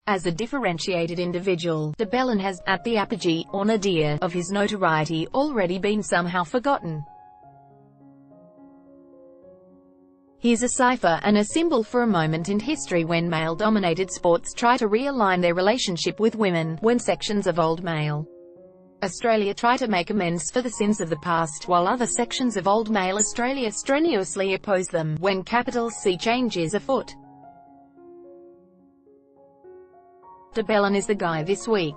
As a differentiated individual, de Belin has, at the apogee, or nadir, of his notoriety, already been somehow forgotten. He is a cipher and a symbol for a moment in history when male-dominated sports try to realign their relationship with women, when sections of old male Australia try to make amends for the sins of the past, while other sections of old male Australia strenuously oppose them, when capital C change is afoot. De Belin is the guy this week.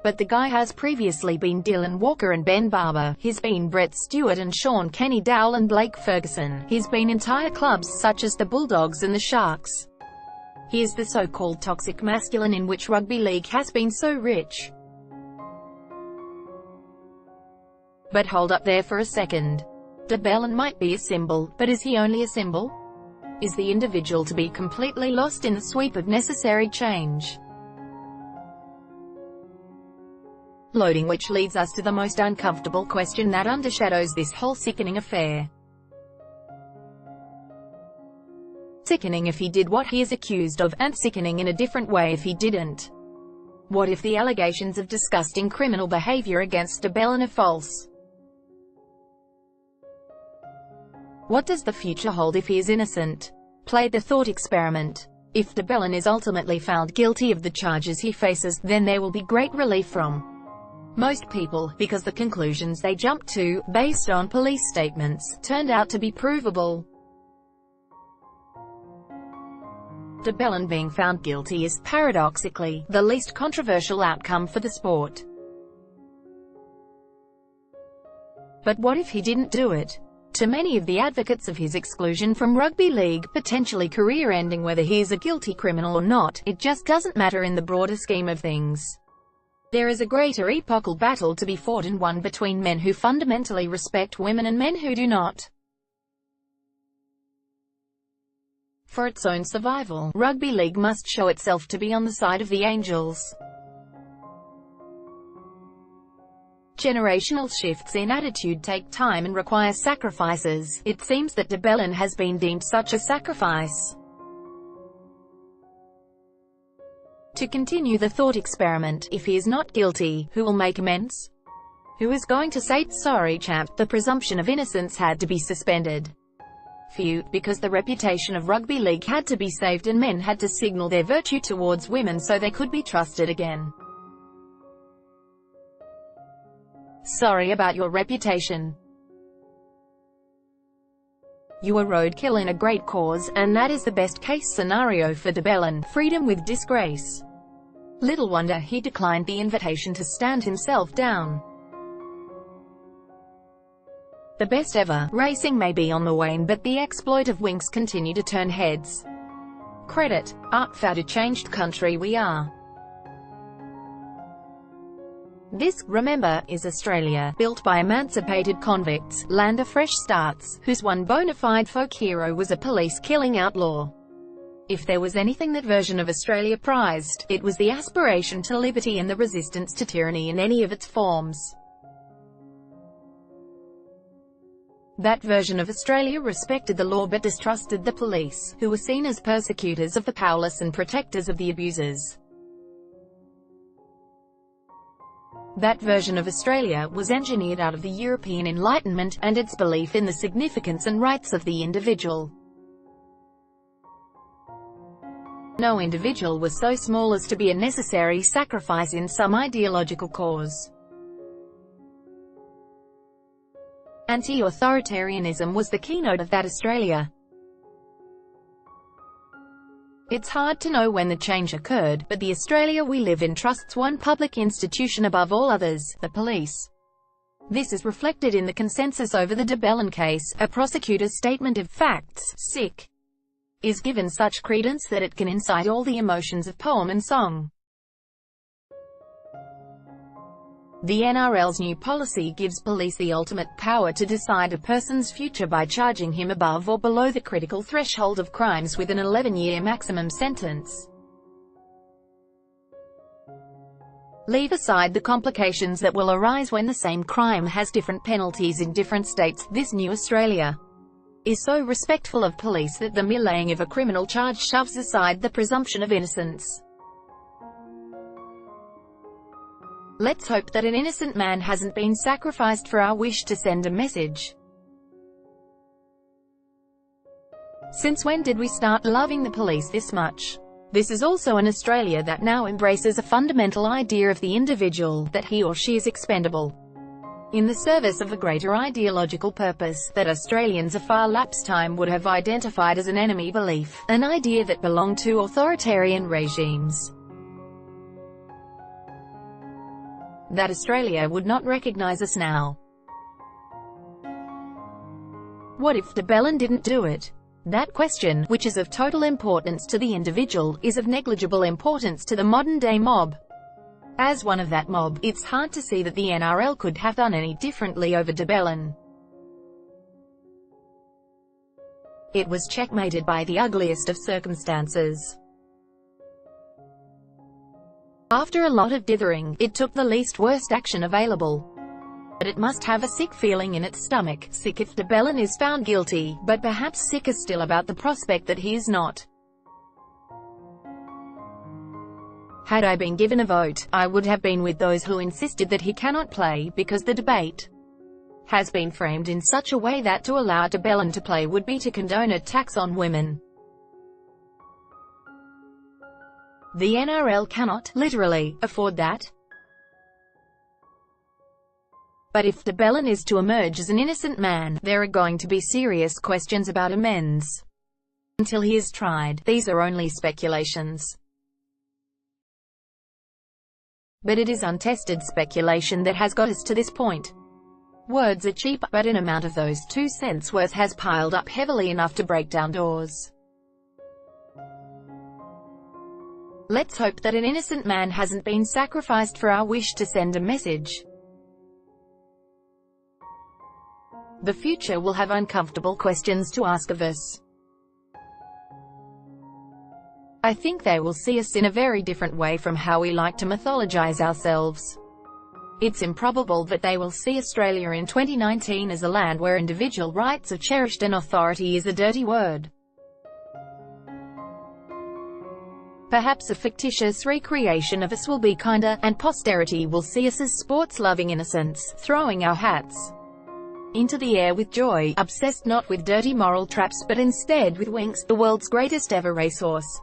But the guy has previously been Dylan Walker and Ben Barber, he's been Brett Stewart and Sean Kenny Dowell and Blake Ferguson, he's been entire clubs such as the Bulldogs and the Sharks. He is the so-called toxic masculine in which rugby league has been so rich. But hold up there for a second. De Belin might be a symbol, but is he only a symbol? Is the individual to be completely lost in the sweep of necessary change? Loading, which leads us to the most uncomfortable question that undershadows this whole sickening affair. Sickening if he did what he is accused of, and sickening in a different way if he didn't. What if the allegations of disgusting criminal behavior against de Belin are false? What does the future hold if he is innocent? Play the thought experiment. If de Belin is ultimately found guilty of the charges he faces, then there will be great relief from most people, because the conclusions they jumped to, based on police statements, turned out to be provable. De Belin being found guilty is, paradoxically, the least controversial outcome for the sport. But what if he didn't do it? To many of the advocates of his exclusion from rugby league, potentially career-ending whether he is a guilty criminal or not, it just doesn't matter in the broader scheme of things. There is a greater epochal battle to be fought, and one between men who fundamentally respect women and men who do not. For its own survival, rugby league must show itself to be on the side of the Angels. Generational shifts in attitude take time and require sacrifices. It seems that de Belin has been deemed such a sacrifice. To continue the thought experiment, if he is not guilty, who will make amends? Who is going to say, "Sorry chap, the presumption of innocence had to be suspended"? Few, because the reputation of rugby league had to be saved and men had to signal their virtue towards women so they could be trusted again. Sorry about your reputation. You are roadkill in a great cause, and that is the best-case scenario for de Belin, freedom with disgrace. Little wonder he declined the invitation to stand himself down. The best ever racing may be on the wane, but the exploit of Winx continue to turn heads. Credit, art for the changed country we are. This, remember, is Australia, built by emancipated convicts, land of fresh starts, whose one bona fide folk hero was a police-killing outlaw. If there was anything that version of Australia prized, it was the aspiration to liberty and the resistance to tyranny in any of its forms. That version of Australia respected the law but distrusted the police, who were seen as persecutors of the powerless and protectors of the abusers. That version of Australia was engineered out of the European Enlightenment, and its belief in the significance and rights of the individual. No individual was so small as to be a necessary sacrifice in some ideological cause. Anti-authoritarianism was the keynote of that Australia. It's hard to know when the change occurred, but the Australia we live in trusts one public institution above all others, the police. This is reflected in the consensus over the de Belin case. A prosecutor's statement of facts, sick, is given such credence that it can incite all the emotions of poem and song. The NRL's new policy gives police the ultimate power to decide a person's future by charging him above or below the critical threshold of crimes with an 11-year maximum sentence. Leave aside the complications that will arise when the same crime has different penalties in different states. This new Australia is so respectful of police that the mere laying of a criminal charge shoves aside the presumption of innocence. Let's hope that an innocent man hasn't been sacrificed for our wish to send a message. Since when did we start loving the police this much? This is also an Australia that now embraces a fundamental idea of the individual, that he or she is expendable in the service of a greater ideological purpose, that Australians of far lapsed time would have identified as an enemy belief, an idea that belonged to authoritarian regimes. That Australia would not recognise us now. What if de Belin didn't do it? That question, which is of total importance to the individual, is of negligible importance to the modern-day mob. As one of that mob, it's hard to see that the NRL could have done any differently over de Belin. It was checkmated by the ugliest of circumstances. After a lot of dithering, it took the least worst action available. But it must have a sick feeling in its stomach, sick if de Belin is found guilty, but perhaps sicker still about the prospect that he is not. Had I been given a vote, I would have been with those who insisted that he cannot play, because the debate has been framed in such a way that to allow de Belin to play would be to condone attacks on women. The NRL cannot, literally, afford that. But if de Belin is to emerge as an innocent man, there are going to be serious questions about amends. Until he is tried, these are only speculations. But it is untested speculation that has got us to this point. Words are cheap, but an amount of those 2 cents worth has piled up heavily enough to break down doors. Let's hope that an innocent man hasn't been sacrificed for our wish to send a message. The future will have uncomfortable questions to ask of us. I think they will see us in a very different way from how we like to mythologize ourselves. It's improbable that they will see Australia in 2019 as a land where individual rights are cherished and authority is a dirty word. Perhaps a fictitious recreation of us will be kinder, and posterity will see us as sports-loving innocents, throwing our hats into the air with joy, obsessed not with dirty moral traps but instead with Winx, the world's greatest ever racehorse.